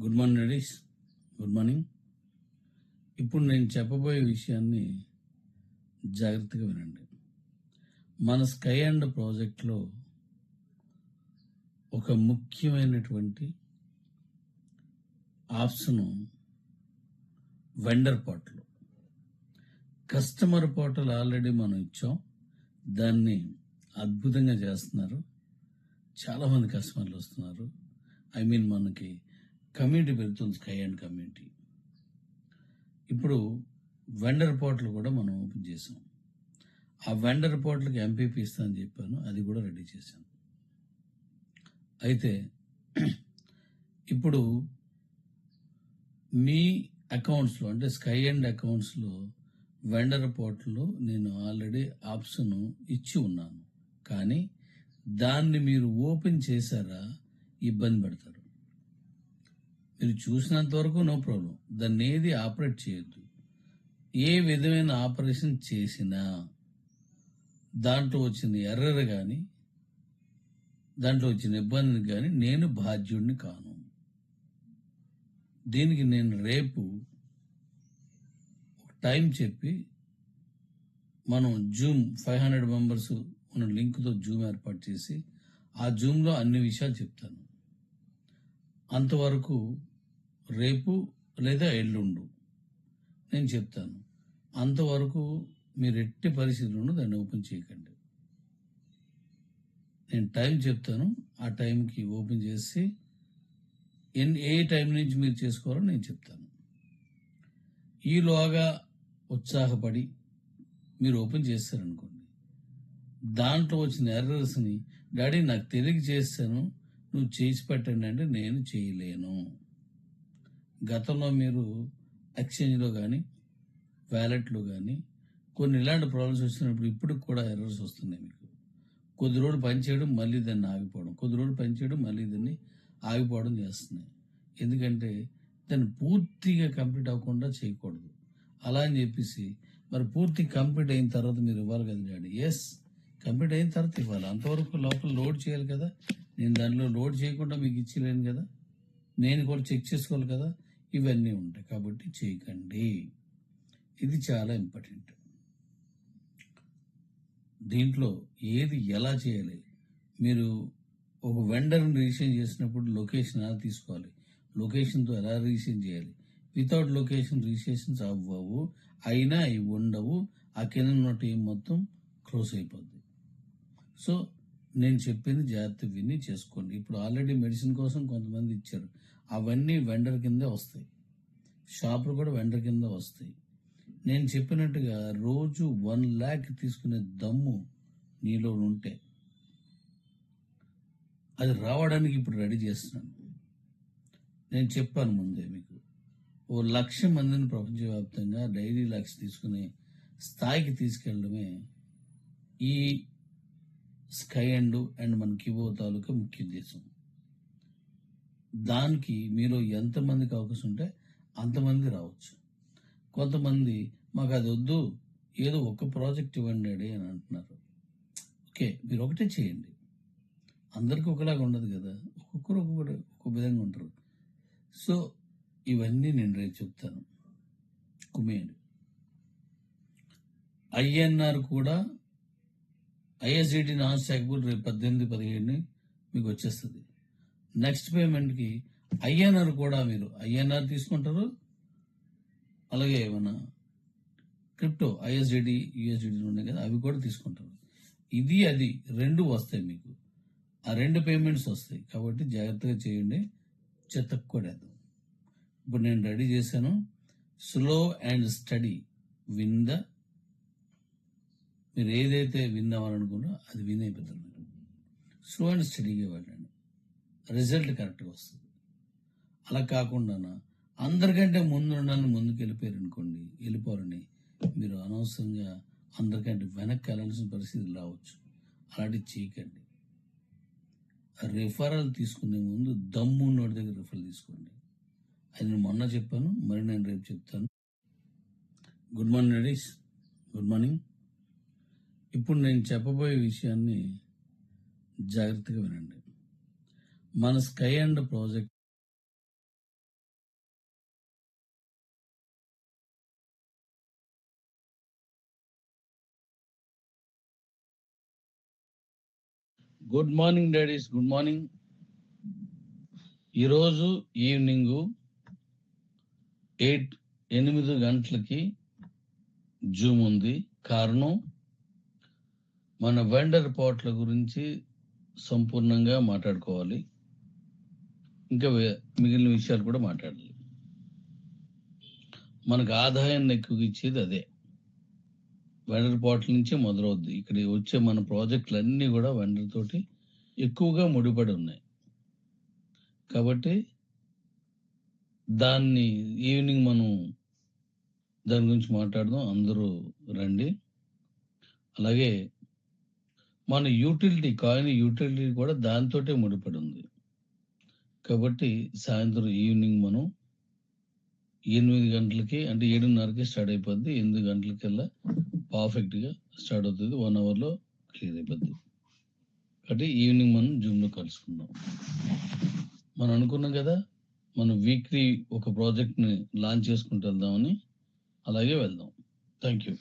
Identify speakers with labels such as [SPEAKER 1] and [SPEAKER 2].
[SPEAKER 1] Good morning ladies, good morning. ఇప్పుడు నేను చెప్పబోయే విషయాన్ని జాగ్రత్తగా వినండి. మన స్కై అండ్ ప్రాజెక్ట్లో ఒక ముఖ్యమైనటువంటి option vendor portal. Customer portal already మనం ఇచ్చాం, దాన్ని అద్భుతంగా చేస్తున్నారు. చాలామంది కస్టమర్లు వస్తున్నారు. మనకి కమ్యూనిటీ పెరుగుతుంది, స్కై అండ్ కమ్యూనిటీ. ఇప్పుడు వెండర్ పోర్టల్ కూడా మనం ఓపెన్ చేసాం. ఆ వెండర్ పోర్టల్కి ఎంపీపీ ఇస్తానని చెప్పాను, అది కూడా రెడీ చేశాను. అయితే ఇప్పుడు మీ అకౌంట్స్లో, అంటే స్కై అండ్ అకౌంట్స్లో వెండర్ పోర్టల్లో నేను ఆల్రెడీ ఆప్షన్ ఇచ్చి ఉన్నాను. కానీ దాన్ని మీరు ఓపెన్ చేశారా ఇబ్బంది పడతారు. మీరు చూసినంత వరకు నో ప్రాబ్లం, దాన్ని ఏది ఆపరేట్ చేయొద్దు. ఏ విధమైన ఆపరేషన్ చేసినా దాంట్లో వచ్చిన ఎర్రర్ కానీ, దాంట్లో వచ్చిన ఇబ్బందిని కానీ నేను బాధ్యుడిని కాను. దీనికి నేను రేపు టైం చెప్పి మనం జూమ్ 500 మెంబర్స్ ఉన్న లింక్తో జూమ్ ఏర్పాటు చేసి ఆ జూమ్లో అన్ని విషయాలు చెప్తాను. అంతవరకు రేపు లేదా ఎల్లుండు నేను చెప్తాను. అంతవరకు మీరు ఎట్టి పరిస్థితులను దాన్ని ఓపెన్ చేయకండి. నేను టైం చెప్తాను, ఆ టైంకి ఓపెన్ చేసి ఏ టైం నుంచి మీరు చేసుకోవాలో నేను చెప్తాను. ఈలోగా ఉత్సాహపడి మీరు ఓపెన్ చేస్తారనుకోండి, దాంట్లో వచ్చిన ఎర్రర్స్ని డాడీ నాకు తెలియక చేస్తాను, నువ్వు చేసి పెట్టండి అంటే నేను చేయలేను. గతంలో మీరు ఎక్స్చేంజ్లో కానీ వ్యాలెట్లో కానీ కొన్ని ఇలాంటి ప్రాబ్లమ్స్ వచ్చినప్పుడు ఇప్పుడు కూడా ఎర్రర్స్ వస్తున్నాయి. మీకు కొద్ది రోజులు పనిచేయడం, మళ్ళీ దాన్ని ఆగిపోవడం, కొద్ది రోజులు పనిచేయడం, మళ్ళీ దాన్ని ఆగిపోవడం చేస్తున్నాయి. ఎందుకంటే దాన్ని పూర్తిగా కంప్లీట్ అవ్వకుండా చేయకూడదు. అలా అని చెప్పేసి మరి పూర్తి కంప్లీట్ అయిన తర్వాత మీరు ఇవ్వాలి కదా డాడీ. ఎస్, కంప్లీట్ అయిన తర్వాత ఇవ్వాలి. అంతవరకు లోపల లోడ్ చేయాలి కదా. నేను దానిలో లోడ్ చేయకుండా మీకు ఇచ్చలేను కదా, నేను కూడా చెక్ చేసుకోవాలి కదా. ఇవన్నీ ఉంటాయి కాబట్టి చేయకండి. ఇది చాలా ఇంపార్టెంట్. దీంట్లో ఏది ఎలా చేయాలి, మీరు ఒక వెండర్ని రిజిస్ట్రేషన్ చేసినప్పుడు లొకేషన్ ఎలా తీసుకోవాలి, లొకేషన్తో ఎలా రిజిస్ట్రేషన్ చేయాలి. వితౌట్ లొకేషన్ రిజిస్ట్రేషన్స్ అవ్వవు, అయినా అవి ఉండవు. ఆ కింద ఉన్న టీం మొత్తం క్లోజ్ అయిపోద్ది. సో నేను చెప్పింది జాగ్రత్త విని చేసుకోండి. ఇప్పుడు ఆల్రెడీ మెడిసిన్ కోసం కొంతమంది ఇచ్చారు, అవన్నీ వెండర్ కిందే వస్తాయి. షాపులు కూడా వెండర్ కింద వస్తాయి. నేను చెప్పినట్టుగా రోజు 1 lakh తీసుకునే దమ్ము నీలో ఉంటే అది రావడానికి ఇప్పుడు రెడీ చేస్తున్నాను. నేను చెప్పాను ముందే మీకు, 1,00,000 మందిని ప్రపంచవ్యాప్తంగా డైలీ లక్ష తీసుకునే స్థాయికి తీసుకెళ్ళడమే ఈ స్కై అండ్ మన కివో తాలూకా ముఖ్య ఉద్దేశం. దానికి మీలో ఎంతమందికి అవకాశం ఉంటే అంతమంది రావచ్చు. కొంతమంది మాకు అది వద్దు, ఏదో ఒక ప్రాజెక్ట్ ఇవ్వండి అని అంటున్నారు. ఓకే, మీరు ఒకటే చేయండి. అందరికీ ఒకలాగా ఉండదు కదా, ఒక్కొక్కరు ఒక్కొక్క విధంగా ఉంటారు. సో ఇవన్నీ నేను రేపు చెప్తాను. కుమేయండి. ఐఎన్ఆర్ కూడా ఐఎస్డిటి నాన్ స్టాకబుల్ రేపు 18-17 మీకు వచ్చేస్తుంది. నెక్స్ట్ పేమెంట్కి ఐఎన్ఆర్ కూడా మీరు ఐఎన్ఆర్ తీసుకుంటారు, అలాగే మన క్రిప్టో ఐఎస్డిటి యూఎస్డిటి ఉన్నాయి కదా, అవి కూడా తీసుకుంటారు. ఇది అది రెండు వస్తాయి మీకు, ఆ 2 పేమెంట్స్ వస్తాయి. కాబట్టి జాగ్రత్తగా చేయండి, చెత్తక్కూడదు. ఇప్పుడు నేను రెడీ చేశాను. Slow and study win the, మీరు ఏదైతే విన్ అవ్వాలనుకున్నారో అది విన్ అయిపోతుంది. స్లో అండ్ స్టడీగా వెళ్ళండి, రిజల్ట్ కరెక్ట్గా వస్తుంది. అలా కాకుండా అందరికంటే ముందుకు వెళ్ళిపోవాలని మీరు అనవసరంగా అందరికంటే వెనక్కి వెళ్ళాల్సిన పరిస్థితి రావచ్చు. అలాంటివి చేయకండి. రిఫరల్ తీసుకునే ముందు దమ్మున్నోడి దగ్గర రిఫరల్ తీసుకోండి. అది నేను మొన్న చెప్పాను, మరి నేను రేపు చెప్తాను. Good morning ladies, good morning. ఇప్పుడు నేను చెప్పబోయే విషయాన్ని జాగ్రత్తగా వినండి. మన sky and project good morning daddy's, good morning. ఈరోజు ఈవినింగ్ 8 గంటలకి జూమ్ ఉంది. కారణం మన వెండర్ పోర్ట్ల గురించి సంపూర్ణంగా మాట్లాడుకోవాలి. ఇంకా మిగిలిన విషయాలు కూడా మాట్లాడాలి. మనకు ఆదాయాన్ని ఎక్కువ ఇచ్చేది అదే వెండర్ పోర్టల్ నుంచి మొదలవుద్ది. ఇక్కడ వచ్చే మన ప్రాజెక్టులు అన్నీ కూడా వెండర్ తోటి ఎక్కువగా ముడిపడి ఉన్నాయి. కాబట్టి దాన్ని ఈవినింగ్ మనం దాని గురించి మాట్లాడదాం. అందరూ రండి. అలాగే మన కాయిన్ యూటిలిటీ కూడా దాంతోటే ముడిపడి ఉంది. కాబట్టి సాయంత్రం ఈవినింగ్ మనం 8 గంటలకి, అంటే 7:30కి స్టార్ట్ అయిపోద్ది. 8 గంటలకల్లా పర్ఫెక్ట్గా స్టార్ట్ అవుతుంది. 1 అవర్లో క్లియర్ అయిపోద్ది. కాబట్టి ఈవినింగ్ మనం జూమ్లో కలుసుకుందాం. మనం అనుకున్నాం కదా, మనం వీక్లీ ఒక ప్రాజెక్ట్ని లాంచ్ చేసుకుంటూ వెళ్దామని. అలాగే వెళ్దాం. Thank you.